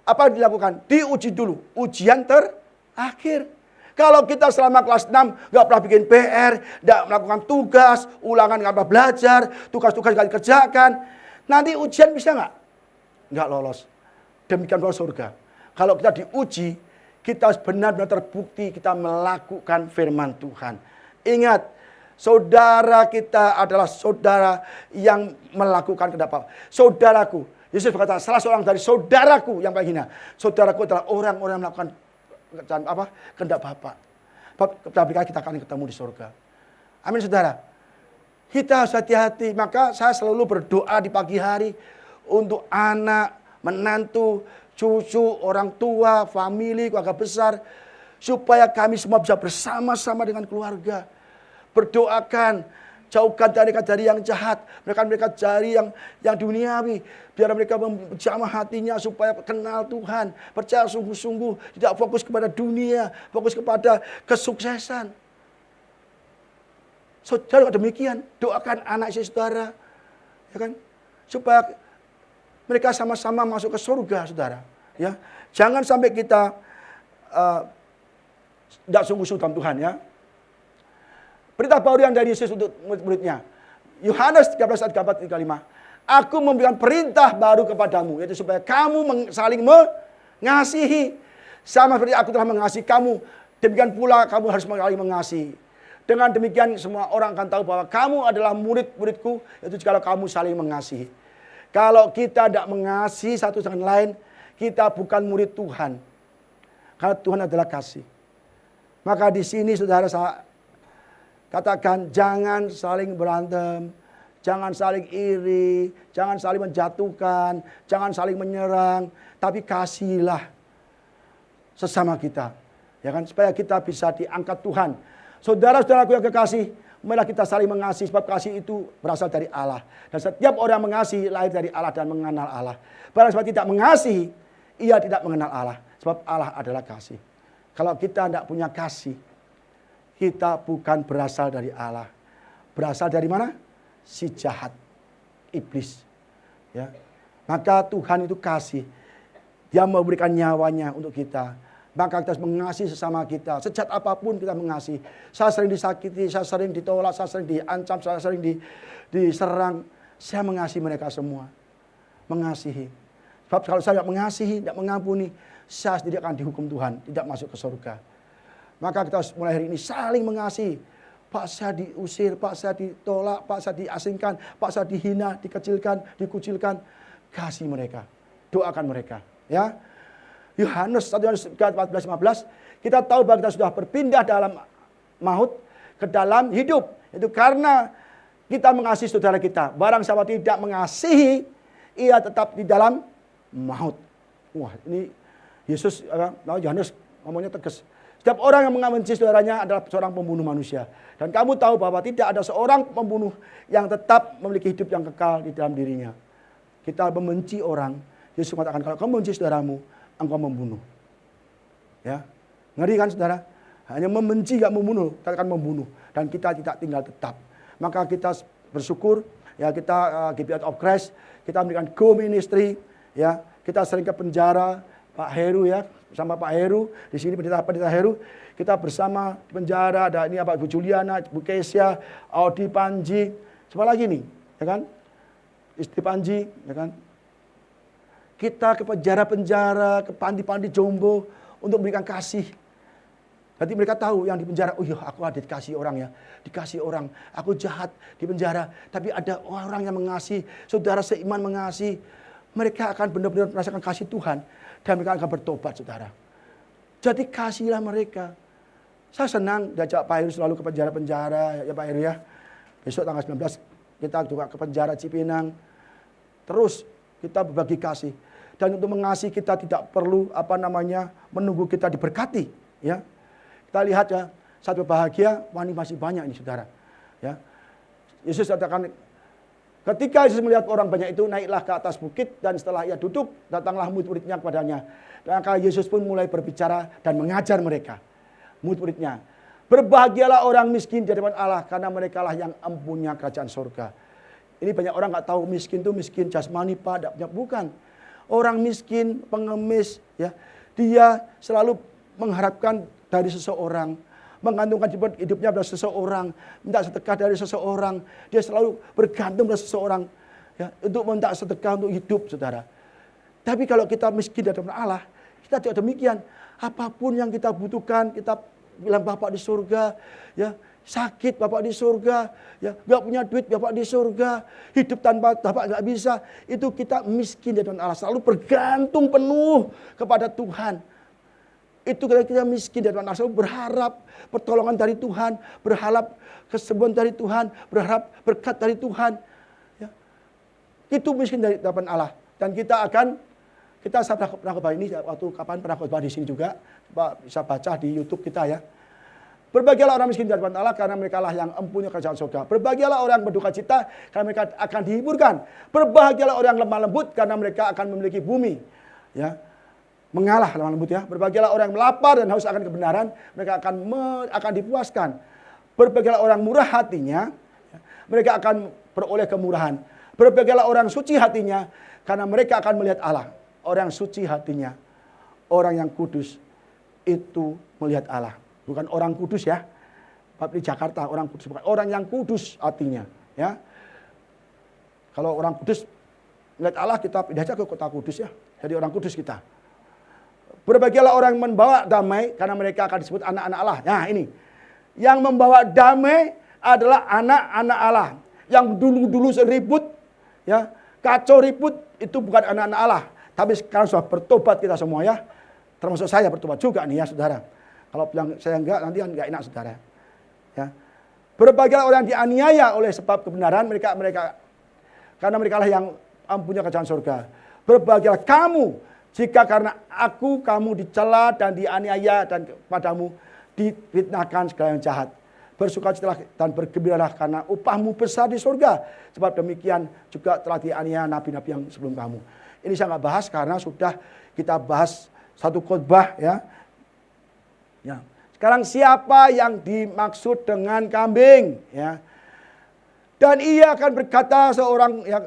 Apa dilakukan? Diuji dulu. Ujian terakhir. Kalau kita selama kelas 6 nggak pernah bikin PR, nggak melakukan tugas, ulangan nggak pernah belajar, tugas-tugas nggak dikerjakan, nanti ujian bisa nggak? Nggak lolos. Demikian pula surga. Kalau kita diuji, kita benar-benar terbukti kita melakukan firman Tuhan. Ingat, saudara kita adalah saudara yang melakukan kehendak Bapa. Saudaraku, Yesus berkata, salah seorang dari saudaraku yang paling hina. Saudaraku adalah orang-orang yang melakukan kehendak Bapa. Tapi kita akan ketemu di surga. Amin saudara. Kita harus hati-hati. Maka saya selalu berdoa di pagi hari untuk anak, menantu, cucu, orang tua, famili, keluarga besar. Supaya kami semua bisa bersama-sama dengan keluarga. Berdoakan. Jauhkan dari yang jahat. Mereka dari yang duniawi. Biar mereka menjamah hatinya supaya kenal Tuhan. Percaya sungguh-sungguh. Tidak fokus kepada dunia. Fokus kepada kesuksesan. Saudara demikian. Doakan anak istri saudara. Ya kan? Supaya mereka sama-sama masuk ke surga, saudara. Ya, jangan sampai kita tidak sungguh-sungguh dalam Tuhan, ya. Perintah baru yang dari Yesus untuk murid-muridnya. Yohanes 13 ayat 4, 35. Aku memberikan perintah baru kepadamu, yaitu supaya kamu saling mengasihi. Sama seperti aku telah mengasihi kamu, demikian pula kamu harus saling mengasihi. Dengan demikian semua orang akan tahu bahwa kamu adalah murid-muridku, yaitu jika kamu saling mengasihi. Kalau kita tidak mengasihi satu dengan lain, kita bukan murid Tuhan. Karena Tuhan adalah kasih. Maka di sini saudara saya katakan jangan saling berantem, jangan saling iri, jangan saling menjatuhkan, jangan saling menyerang, tapi kasihilah sesama kita. Ya kan, supaya kita bisa diangkat Tuhan. Saudara-saudaraku yang kekasih, marilah kita saling mengasihi, sebab kasih itu berasal dari Allah. Dan setiap orang mengasihi lahir dari Allah dan mengenal Allah. Barang siapa tidak mengasihi, ia tidak mengenal Allah. Sebab Allah adalah kasih. Kalau kita tidak punya kasih, kita bukan berasal dari Allah. Berasal dari mana? Si jahat, iblis. Ya. Maka Tuhan itu kasih. Dia memberikan nyawanya untuk kita. Maka kita harus mengasihi sesama kita. Sejak apapun kita mengasihi. Saya sering disakiti, saya sering ditolak, saya sering diancam, saya sering diserang. Saya mengasihi mereka semua. Mengasihi. Sebab kalau saya tidak mengasihi, tidak mengampuni, saya sendiri akan dihukum Tuhan. Tidak masuk ke surga. Maka kita harus mulai hari ini saling mengasihi. Pak saya diusir, Pak saya ditolak, Pak saya diasingkan, Pak saya dihina, dikecilkan, dikucilkan. Kasih mereka. Doakan mereka. Ya. Yohanes 1 Yohanes 14-15, kita tahu bahwa kita sudah berpindah dalam maut ke dalam hidup. Itu karena kita mengasihi saudara kita. Barang siapa tidak mengasihi, ia tetap di dalam maut. Wah, ini Yesus, Yohanes ngomongnya tegas. Setiap orang yang membenci saudaranya adalah seorang pembunuh manusia. Dan kamu tahu bahwa tidak ada seorang pembunuh yang tetap memiliki hidup yang kekal di dalam dirinya. Kita membenci orang, Yesus mengatakan kalau kamu membenci saudaramu, engkau membunuh. Ya, ngeri kan saudara? Hanya membenci gak membunuh, kita akan membunuh. Dan kita tidak tinggal tetap. Maka kita bersyukur, ya kita GBI of Christ, kita memberikan go ministry, ya kita sering ke penjara, Pak Heru ya, sama Pak Heru di sini pendeta Heru, kita bersama di penjara. Ada ini Pak Bu Juliana, Bu Kesia, Audi Panji, siapa lagi nih, ya kan? Istri Panji, ya kan? Kita ke penjara-penjara, ke panti-panti jombo untuk memberikan kasih. Nanti mereka tahu yang di penjara, oh iya aku ada dikasih orang ya, dikasih orang, aku jahat di penjara, tapi ada orang yang mengasihi, saudara seiman mengasihi, mereka akan benar-benar merasakan kasih Tuhan dan mereka akan bertobat saudara. Jadi kasihlah mereka. Saya senang diajak Pak Heru selalu ke penjara-penjara ya Pak Heru ya. Besok tanggal 19 kita juga ke penjara Cipinang. Terus kita berbagi kasih. Dan untuk mengasihi kita tidak perlu menunggu kita diberkati ya. Kita lihat ya, satu bahagia, wani masih banyak ini saudara. Ya, Yesus katakan, ketika Yesus melihat orang banyak itu, naiklah ke atas bukit dan setelah ia duduk, datanglah murid-muridnya kepadanya. Maka Yesus pun mulai berbicara dan mengajar mereka, murid-muridnya. Berbahagialah orang miskin di hadapan Allah, karena merekalah yang empunya kerajaan surga. Ini banyak orang nggak tahu miskin itu miskin jasmani Pak, bukan. Orang miskin, pengemis, ya, dia selalu mengharapkan dari seseorang, menggantungkan hidupnya pada seseorang, minta sedekah dari seseorang, dia selalu bergantung pada seseorang ya, untuk minta sedekah untuk hidup, saudara. Tapi kalau kita miskin di hadapan Allah, kita tidak demikian. Apapun yang kita butuhkan, kita bilang Bapak di surga, ya, sakit Bapak di surga, ya, nggak punya duit Bapak di surga, hidup tanpa Bapak nggak bisa. Itu kita miskin di hadapan Allah, selalu bergantung penuh kepada Tuhan. Itu kita miskin dan selalu berharap pertolongan dari Tuhan, berharap kesembuhan dari Tuhan, berharap berkat dari Tuhan. Ya. Itu miskin dari hadapan Allah. Dan kita saya pernah khotbah ini waktu kapan pernah khotbah di sini juga, bisa baca di YouTube kita ya. Berbahagialah orang miskin di hadapan Allah karena mereka lah yang empunya kerajaan surga. Berbahagialah orang berduka cita karena mereka akan dihiburkan. Berbahagialah orang lemah lembut karena mereka akan memiliki bumi. Ya. Mengalah lemah lembut ya. Berbahagialah orang yang melapar dan haus akan kebenaran, mereka akan dipuaskan. Berbahagialah orang murah hatinya, mereka akan beroleh kemurahan. Berbahagialah orang suci hatinya, karena mereka akan melihat Allah. Orang suci hatinya, orang yang kudus itu melihat Allah. Bukan orang kudus ya. Di Jakarta orang kudus, bukan orang yang kudus hatinya, ya. Kalau orang kudus melihat Allah, kita pindah aja ke kota kudus ya. Jadi orang kudus kita. Berbahagialah orang yang membawa damai karena mereka akan disebut anak-anak Allah. Nah ini, yang membawa damai adalah anak-anak Allah. Yang dulu-dulu ribut, ya, kacau ribut, itu bukan anak-anak Allah. Tapi sekarang sudah bertobat kita semua ya. Termasuk saya bertobat juga nih ya saudara. Kalau bilang saya enggak, nanti kan enggak enak saudara. Ya. Berbahagialah orang yang dianiaya oleh sebab kebenaran mereka karena mereka lah yang punya kerajaan surga. Berbahagialah kamu jika karena kamu dicela dan dianiaya dan kepadamu difitnahkan segala yang jahat. Bersukacitalah dan bergembiralah karena upahmu besar di surga. Sebab demikian juga telah dianiaya nabi-nabi yang sebelum kamu. Ini saya nggak bahas karena sudah kita bahas satu khotbah ya. Ya. Sekarang siapa yang dimaksud dengan kambing? Ya. Dan ia akan berkata seorang yang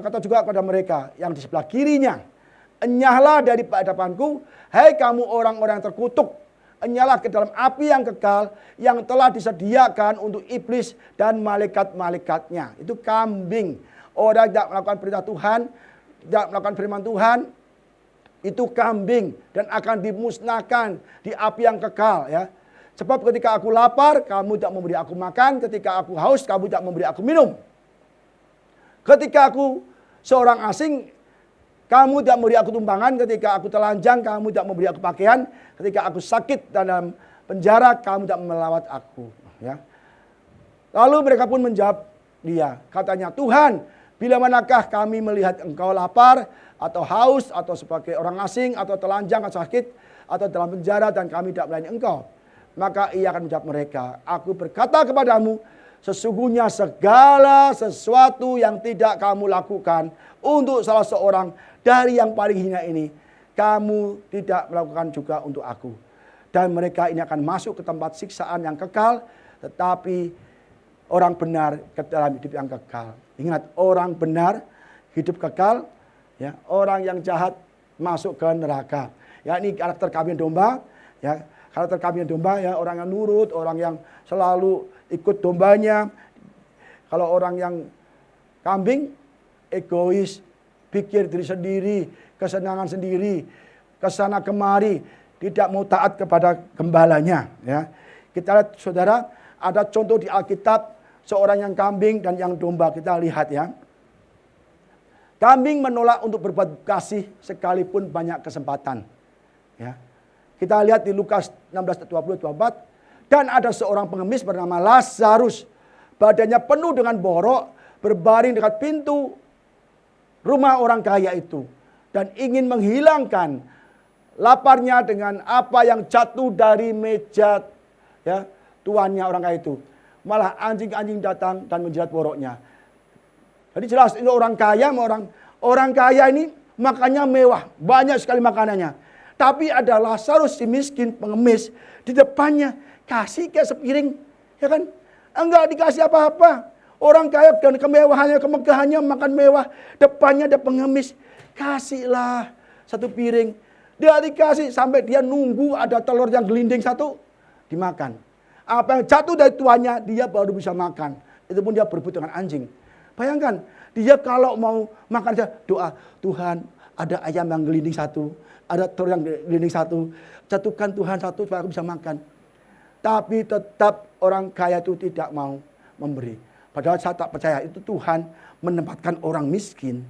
kata juga kepada mereka yang di sebelah kirinya. Enyahlah dari hadapanku, hai kamu orang-orang yang terkutuk. Enyahlah ke dalam api yang kekal yang telah disediakan untuk iblis dan malaikat-malaikatnya. Itu kambing. Orang tidak melakukan perintah Tuhan, tidak melakukan firman Tuhan, itu kambing dan akan dimusnahkan di api yang kekal ya. Sebab ketika aku lapar, kamu tidak memberi aku makan. Ketika aku haus, kamu tidak memberi aku minum. Ketika aku seorang asing, kamu tidak memberi aku tumpangan. Ketika aku telanjang, kamu tidak memberi aku pakaian. Ketika aku sakit dalam penjara, kamu tidak melawat aku. Ya. Lalu mereka pun menjawab dia. Katanya, Tuhan, bila manakah kami melihat engkau lapar, atau haus, atau sebagai orang asing, atau telanjang, atau sakit, atau dalam penjara dan kami tidak melayani engkau. Maka ia akan menjawab mereka, aku berkata kepadamu, sesungguhnya segala sesuatu yang tidak kamu lakukan untuk salah seorang dari yang paling hina ini, kamu tidak melakukan juga untuk aku. Dan mereka ini akan masuk ke tempat siksaan yang kekal, tetapi orang benar ke dalam hidup yang kekal. Ingat, orang benar hidup kekal, ya, orang yang jahat masuk ke neraka. Ya, ini karakter kambing domba, ya. Karakter kambing domba, ya, orang yang nurut, orang yang selalu ikut dombanya. Kalau orang yang kambing, egois, pikir diri sendiri, kesenangan sendiri, kesana kemari, tidak mau taat kepada gembalanya. Ya. Kita lihat, saudara, ada contoh di Alkitab, seorang yang kambing dan yang domba. Kita lihat, ya. Kambing menolak untuk berbuat kasih sekalipun banyak kesempatan. Ya. Kita lihat di Lukas 16:20-24. Dan ada seorang pengemis bernama Lazarus. Badannya penuh dengan borok, berbaring dekat pintu rumah orang kaya itu. Dan ingin menghilangkan laparnya dengan apa yang jatuh dari meja, ya, tuannya orang kaya itu. Malah anjing-anjing datang dan menjilat boroknya. Jadi jelas ini orang kaya, orang kaya ini makannya mewah, banyak sekali makanannya. Tapi ada Lazarus si miskin pengemis di depannya, kasih kayak sepiring, ya kan? Enggak dikasih apa-apa. Orang kaya dan kemewahannya, kemegahannya makan mewah, depannya ada pengemis, kasihlah satu piring. Dia dikasih sampai dia nunggu ada telur yang gelinding satu dimakan. Apa yang jatuh dari tuannya dia baru bisa makan. Itu pun dia berebut dengan anjing. Bayangkan, dia kalau mau makan aja doa, Tuhan ada ayam yang gelinding satu, ada telur yang gelinding satu, jatuhkan Tuhan satu supaya aku bisa makan. Tapi tetap orang kaya itu tidak mau memberi. Padahal saya tak percaya itu Tuhan menempatkan orang miskin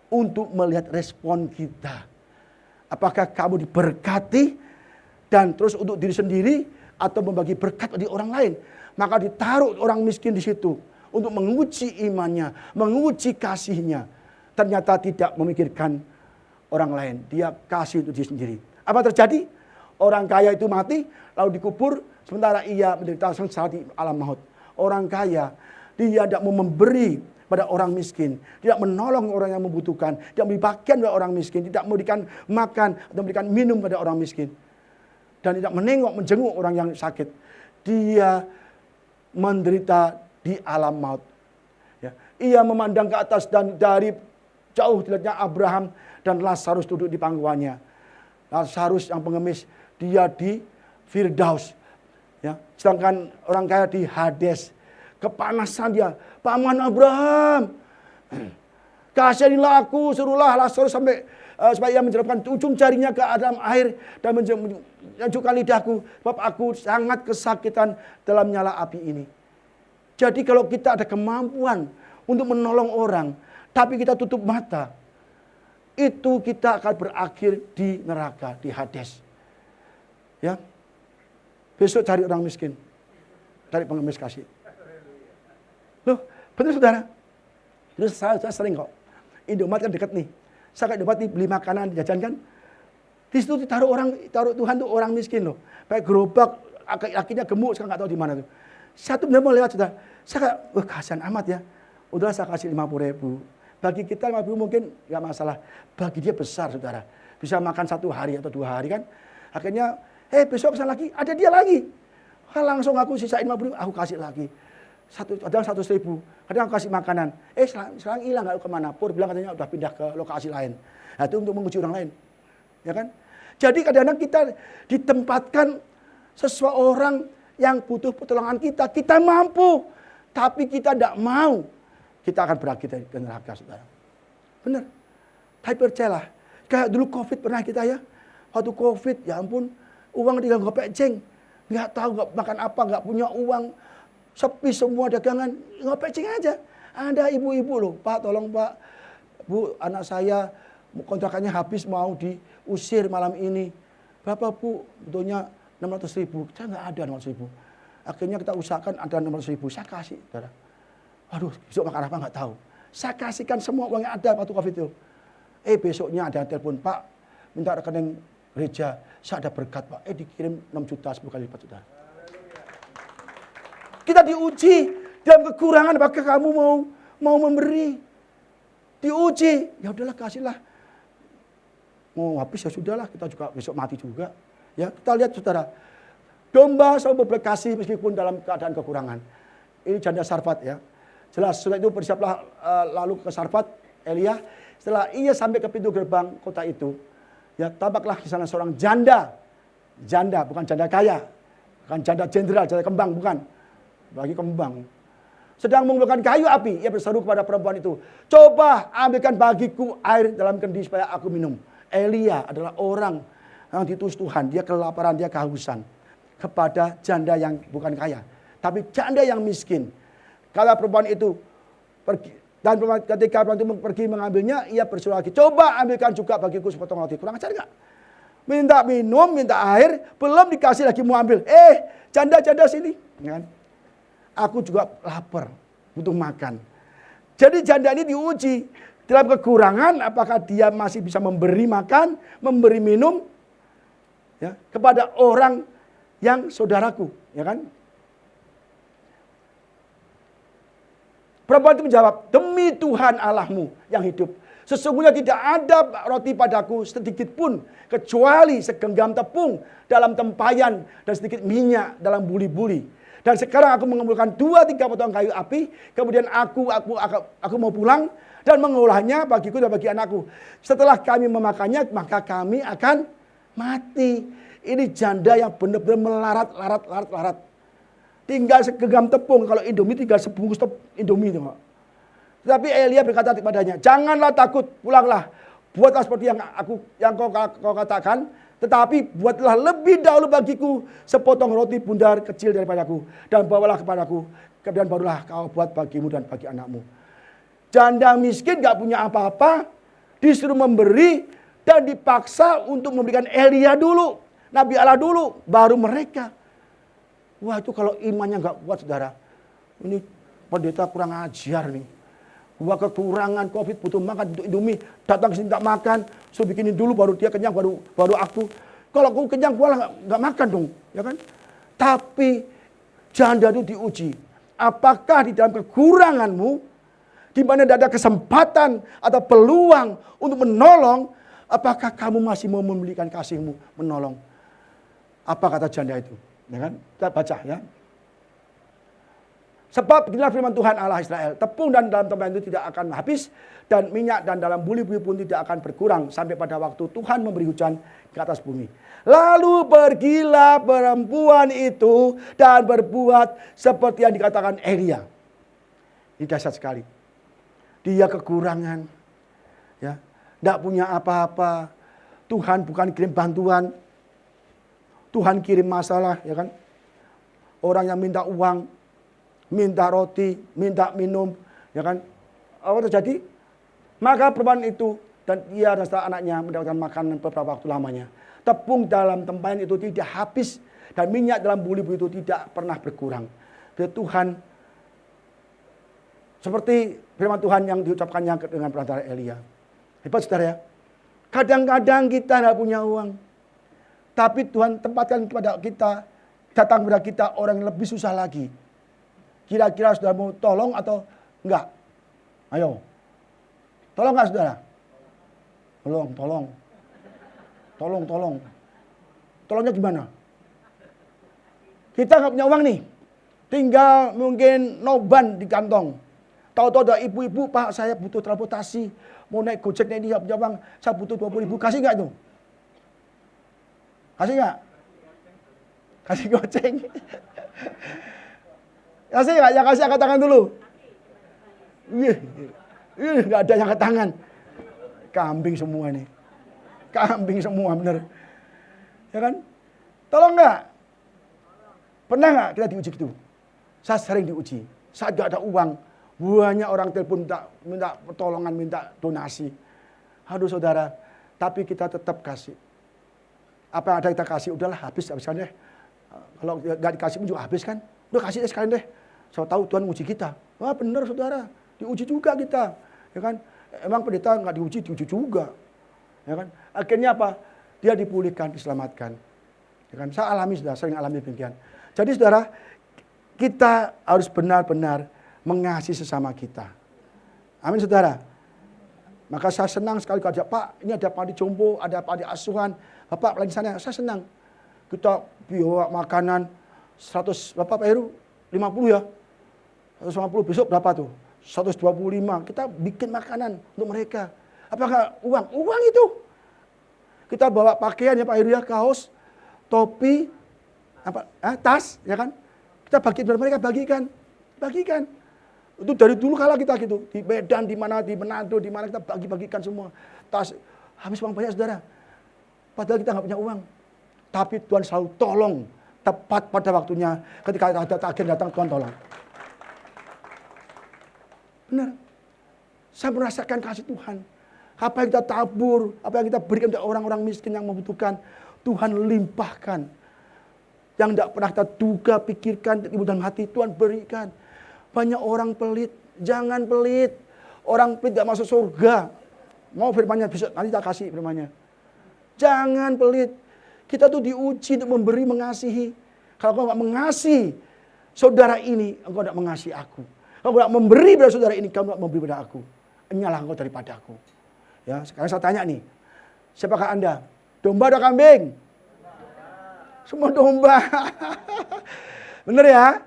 untuk melihat respon kita. Apakah kamu diberkati dan terus untuk diri sendiri atau membagi berkat bagi orang lain. Maka ditaruh orang miskin di situ untuk menguji imannya, menguji kasihnya. Ternyata tidak memikirkan orang lain. Dia kasih untuk diri sendiri. Apa terjadi? Orang kaya itu mati, lalu dikubur, sementara ia menderita sengsara di alam maut. Orang kaya, dia tidak mau memberi pada orang miskin, tidak menolong orang yang membutuhkan, tidak memberi bagian pada orang miskin, tidak memberikan makan atau memberikan minum pada orang miskin. Dan tidak menengok, menjenguk orang yang sakit. Dia menderita di alam maut. Ya. Ia memandang ke atas dan dari jauh dilihatnya Abraham dan Lazarus duduk di pangkuannya. Lazarus yang pengemis, dia di Firdaus. Ya. Sedangkan orang kaya di Hades. Kepanasan dia. Paman Abraham, kasihanilah aku, suruhlah Lazarus sampai supaya ia menjerapkan ujung jarinya ke dalam air dan menyejukkan lidahku, sebab aku sangat kesakitan dalam nyala api ini. Jadi kalau kita ada kemampuan untuk menolong orang, tapi kita tutup mata, itu kita akan berakhir di neraka, di Hades. Ya, besok cari orang miskin, cari pengemis kasih. Loh, benar saudara? Terus saya sering kok. Indomaret kan dekat nih. Saya ke Indomaret beli makanan, jajan kan. Di situ taruh Tuhan tuh orang miskin loh. Kayak gerobak, kakinya gemuk, sekarang nggak tahu di mana tuh. Satu benar mau lewat saudara. Saya kayak, wah kasihan amat ya. Udahlah saya kasih 50.000. Bagi kita 50 mungkin nggak masalah. Bagi dia besar saudara. Bisa makan 1 hari atau 2 hari kan. Akhirnya, besok kesana lagi, ada dia lagi. Langsung aku sisain 50.000, aku kasih lagi. Kadang 100.000, kadang aku kasih makanan. Sekarang hilang, nggak kemana. Pur bilang katanya udah pindah ke lokasi lain. Nah, itu untuk menguji orang lain, ya kan? Jadi kadang-kadang kita ditempatkan seseorang yang butuh pertolongan kita. Kita mampu, tapi kita tidak mau. Kita akan berakhir ke neraka, saudara. Benar. Tapi percayalah, kayak dulu COVID pernah kita ya. Waktu COVID, ya ampun, uang tinggal gopek ceng. Nggak tahu nggak makan apa, nggak punya uang. Sepi semua dagangan, ngopecing aja. Ada ibu-ibu loh, Pak tolong Pak, Bu anak saya kontrakannya habis mau diusir malam ini. Berapa Bu? Betulnya 600.000. Saya nggak ada 600.000. Akhirnya kita usahakan ada 600.000. Saya kasih. Saudara. Aduh, besok makan apa nggak tahu. Saya kasihkan semua uang yang ada waktu COVID itu. Besoknya ada telepon, Pak minta rekening gereja. saya ada berkat Pak, dikirim 6 juta, 10 kali lipat saudara. Kita diuji dalam kekurangan, apakah kamu mau memberi? Diuji, ya udahlah kasihlah. Mau habis ya sudahlah, kita juga besok mati juga. Ya, kita lihat saudara, domba selalu berbelas kasih meskipun dalam keadaan kekurangan. Ini janda Sarfat ya. Jelas, setelah itu bersiaplah lalu ke Sarfat, Elia. Setelah ia sampai ke pintu gerbang kota itu, ya tampaklah di sana seorang janda. Janda, bukan janda kaya. Bukan janda jenderal, janda kembang, bukan. Bagi kembang. Sedang mengumpulkan kayu api, ia berseru kepada perempuan itu, coba ambilkan bagiku air dalam kendi supaya aku minum. Elia adalah orang yang diutus Tuhan, dia kelaparan, dia kehausan. Kepada janda yang bukan kaya, tapi janda yang miskin. Kala perempuan itu pergi, dan ketika perempuan itu pergi mengambilnya, ia berseru lagi, coba ambilkan juga bagiku sepotong roti. Kurang ajar enggak? Minta minum, minta air, belum dikasih lagi mau ambil. Janda-janda sini. Ya kan? Aku juga lapar, butuh makan. Jadi janda ini diuji. Dalam kekurangan, apakah dia masih bisa memberi makan, memberi minum ya, kepada orang yang saudaraku. Ya kan? Perempuan itu menjawab, demi Tuhan Allahmu yang hidup, sesungguhnya tidak ada roti padaku sedikit pun, kecuali segenggam tepung dalam tempayan dan sedikit minyak dalam buli-buli. Dan sekarang aku mengumpulkan 2-3 potong kayu api, kemudian aku mau pulang dan mengolahnya bagiku dan bagi anakku. Setelah kami memakannya, maka kami akan mati. Ini janda yang benar-benar melarat. Tinggal segenggam tepung, kalau Indomie tinggal sebungkus Indomie itu. Tetapi Elia berkata kepadanya, janganlah takut, pulanglah. Buatlah seperti yang kau katakan, tetapi buatlah lebih dahulu bagiku sepotong roti bundar kecil daripadaku, dan bawalah kepadaku, kemudian barulah kau buat bagimu dan bagi anakmu. Janda miskin gak punya apa-apa, disuruh memberi dan dipaksa untuk memberikan Elia dulu, Nabi Allah dulu, baru mereka. Wah, itu kalau imannya gak kuat saudara, ini pendeta kurang ajar nih. Gua kekurangan COVID, butuh makan, butuh Indomie, datang ke sini tak makan, suruh bikinin dulu baru dia kenyang, baru aku. Kalau aku kenyang gua nggak makan dong, ya kan? Tapi janda itu diuji. Apakah di dalam kekuranganmu, di mana tidak ada kesempatan atau peluang untuk menolong, apakah kamu masih mau memberikan kasihmu menolong? Apa kata janda itu? Ya kan? Kita baca ya. Sebab beginilah firman Tuhan Allah Israel, tepung dan dalam tempayan itu tidak akan habis, dan minyak dan dalam buli-buli pun tidak akan berkurang, sampai pada waktu Tuhan memberi hujan ke atas bumi. Lalu pergilah perempuan itu dan berbuat seperti yang dikatakan Elia. Ini dahsyat sekali. Dia kekurangan, ya, tidak punya apa-apa. Tuhan bukan kirim bantuan, Tuhan kirim masalah, ya kan? Orang yang minta uang, minta roti, minta minum, ya kan? Apa terjadi? Maka perempuan itu dan ia dan anaknya mendapatkan makanan beberapa waktu lamanya. Tepung dalam tempayan itu tidak habis dan minyak dalam buli-buli itu tidak pernah berkurang. Jadi Tuhan, seperti firman Tuhan yang diucapkannya dengan perantara Elia. Hebat saudara ya. Kadang-kadang kita tidak punya uang, tapi Tuhan tempatkan kepada kita, datang kepada kita orang yang lebih susah lagi. Kira-kira saudara mau tolong atau enggak? Ayo. Tolong enggak saudara? Tolong. Tolongnya gimana? Kita enggak punya uang nih. Tinggal mungkin noban di kantong. Tahu-tahu ada ibu-ibu, Pak saya butuh transportasi. Mau naik Gojek ini enggak punya uang. Saya butuh 20.000. Kasih enggak itu? Kasih enggak? Kasih Gojek. Kasih nggak? Yang kasih angkat tangan dulu. Nggak ada yang angkat tangan. Kambing semua nih. Kambing semua bener. Ya kan? Tolong nggak? Pernah nggak kita diuji gitu? Saya sering diuji. Saat nggak ada uang, banyak orang telepon minta pertolongan, minta donasi. Aduh saudara, tapi kita tetap kasih. Apa yang ada kita kasih, udahlah habiskan deh. Kalau nggak dikasih pun juga habis kan? Udah kasih deh sekalian deh. Saya tahu Tuhan uji kita. Wah benar saudara, diuji juga kita. Ya kan? Emang pendeta nggak diuji juga. Ya kan? Akhirnya apa? dia dipulihkan, diselamatkan. Ya kan? Saya alami, saudara, sering alami demikian. Jadi saudara, kita harus benar-benar mengasihi sesama kita. Amin saudara. Maka saya senang sekali kalau ada, Pak, ini ada panti jompo, ada panti asuhan. Bapak lagi sana, saya senang. Kita bawa makanan 100, Bapak Pak Heru, 50 ya. 150, besok berapa tuh? 125. Kita bikin makanan untuk mereka. Apakah uang? Uang itu. Kita bawa pakaian ya Pak Heru ya, kaos, topi, tas, ya kan? Kita bagi mereka, bagikan. Itu dari dulu kala kita gitu, di Medan, di mana, di Manado, di mana kita bagi-bagikan semua. Tas, habis uang banyak saudara. Padahal kita nggak punya uang. Tapi Tuhan selalu tolong, tepat pada waktunya. Ketika ada agen datang, Tuhan tolong. Benar. Saya merasakan kasih Tuhan. Apa yang kita tabur, apa yang kita berikan untuk orang-orang miskin yang membutuhkan, Tuhan limpahkan. Yang tidak pernah kita duga, pikirkan, ibu dalam hati, Tuhan berikan. Banyak orang pelit, jangan pelit. Orang pelit tidak masuk surga. Mau firmannya, besok nanti tak kasih firmannya. Jangan pelit. Kita tuh diuji untuk memberi, mengasihi. Kalau kau nggak mengasihi saudara ini, engkau tidak mengasihi aku. Kalau kau tidak memberi pada saudara ini, kau tidak memberi pada aku. Enyalah engkau daripada aku. Ya, sekarang saya tanya nih, siapakah Anda? Domba atau kambing? Semua domba. Bener ya?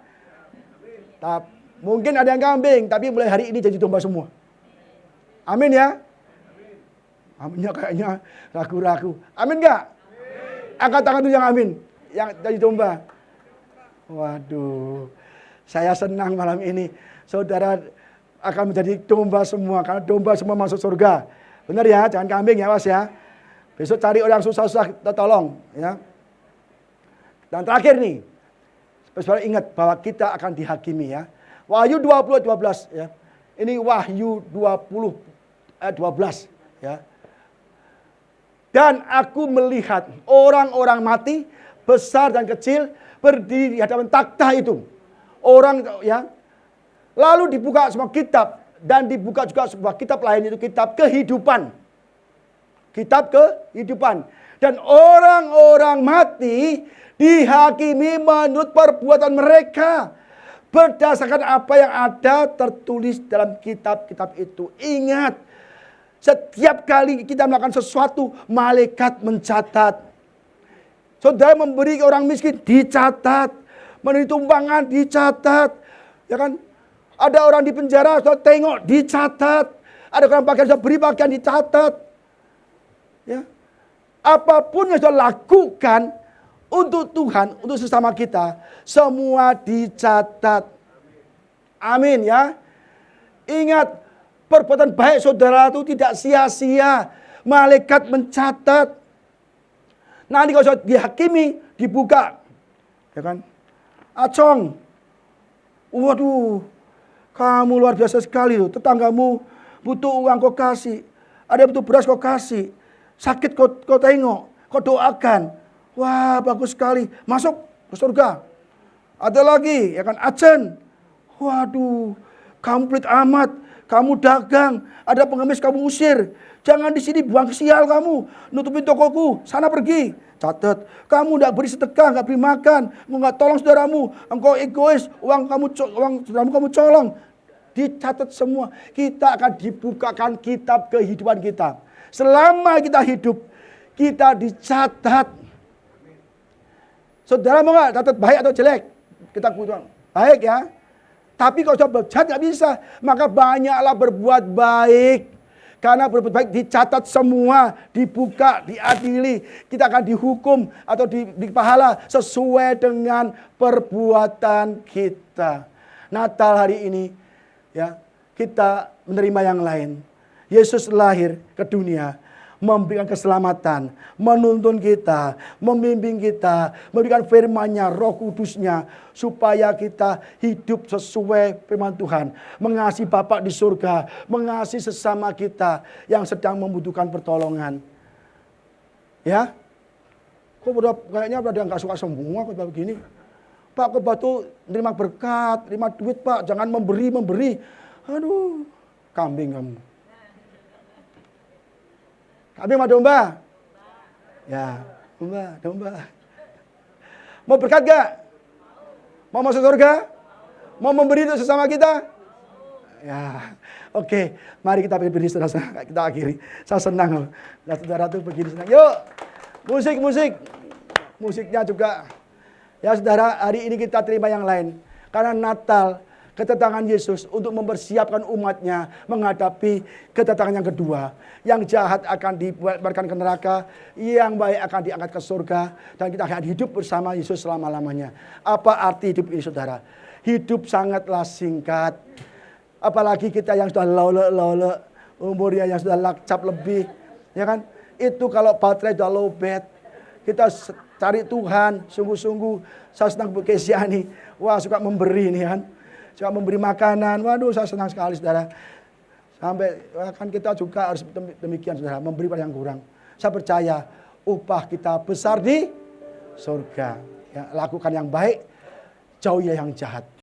Mungkin ada yang kambing, tapi mulai hari ini jadi domba semua. Amin ya? Aminnya kayaknya ragu-ragu. Amin enggak? Angkat tangan tuh yang amin. Yang jadi domba. Waduh. Saya senang malam ini. Saudara akan menjadi domba semua. Karena domba semua masuk surga. Benar ya? Jangan kambing ya, was ya. Besok cari orang susah-susah, kita tolong. Ya. Dan terakhir nih. Saudara ingat bahwa kita akan dihakimi ya. Wahyu 20:12 ya. Ini Wahyu 20:12 ya. Dan aku melihat orang-orang mati besar dan kecil berdiri di hadapan takhta itu. Orang ya. Lalu dibuka semua kitab dan dibuka juga sebuah kitab lain, itu kitab kehidupan. Kitab kehidupan. Dan orang-orang mati dihakimi menurut perbuatan mereka. Berdasarkan apa yang ada tertulis dalam kitab-kitab itu. Ingat, setiap kali kita melakukan sesuatu, malaikat mencatat. Saudara memberi ke orang miskin, dicatat. Memberi tumpangan, dicatat. Ya kan? Ada orang di penjara, saudara tengok, dicatat. Ada orang pakaian, saudara beri pakaian, dicatat. Ya. Apapun yang saudara lakukan untuk Tuhan, untuk sesama kita, semua dicatat. Amin ya. Ingat, perbuatan baik saudara itu tidak sia-sia. Malaikat mencatat. Nanti kalau saudara dihakimi, dibuka. Ya kan? Acong. Waduh, kamu luar biasa sekali loh. Tetanggamu butuh uang kau kasih. Ada butuh beras kau kasih. Sakit kau tengok, kau doakan. Wah, bagus sekali. Masuk ke surga. Ada lagi, ya kan, Acen. Waduh, kamu pelit amat. Kamu dagang, ada pengemis kamu usir. Jangan di sini buang sial kamu. Nutupin tokoku, sana pergi. Catat, kamu tidak beri sedekah, nggak beri makan, nggak tolong saudaramu, engkau egois, uang saudaramu kamu colong. Dicatat semua. Kita akan dibukakan kitab kehidupan kita. Selama kita hidup, kita dicatat. Saudara mau nggak catat baik atau jelek? Kita butuh baik ya. Tapi kalau sudah berjahat nggak bisa. Maka banyaklah berbuat baik. Karena berbuat baik dicatat semua, dibuka, diadili. Kita akan dihukum atau dipahala sesuai dengan perbuatan kita. Natal hari ini ya, kita menerima yang lain. Yesus lahir ke dunia, memberikan keselamatan, menuntun kita, membimbing kita, memberikan firman-Nya, Roh Kudus-Nya, supaya kita hidup sesuai firman Tuhan, mengasihi Bapa di surga, mengasihi sesama kita yang sedang membutuhkan pertolongan. Ya, kok kayaknya pada nggak suka semua kok begini. Pak, kok batu nerima berkat, terima duit Pak, jangan memberi. Aduh, kambing kamu. Kambing sama domba? Ya, domba. Mau berkat gak? Mau masuk surga? Mau memberi untuk sesama kita? Ya, oke. Mari kita berdiri, saudara. Kita akhiri. Saya senang. Nah, saudara tuh begini senang. Yuk, musik. Musiknya juga. Ya, saudara, hari ini kita terima yang lain. Karena Natal, kedatangan Yesus untuk mempersiapkan umatnya menghadapi kedatangan yang kedua. Yang jahat akan dibuatkan ke neraka, yang baik akan diangkat ke surga, dan kita akan hidup bersama Yesus selama-lamanya. Apa arti hidup ini, saudara? Hidup sangatlah singkat. Apalagi kita yang sudah lole, umurnya yang sudah lakcap lebih, ya kan? Itu kalau baterai sudah low bed, kita cari Tuhan, sungguh-sungguh. Saya senang Bu Kesiani, wah suka memberi nih kan. Suka memberi makanan, waduh saya senang sekali, saudara. Sampai kan kita juga harus demikian, saudara, memberi pada yang kurang. Saya percaya upah kita besar di surga. Ya, lakukan yang baik, jauhi yang jahat.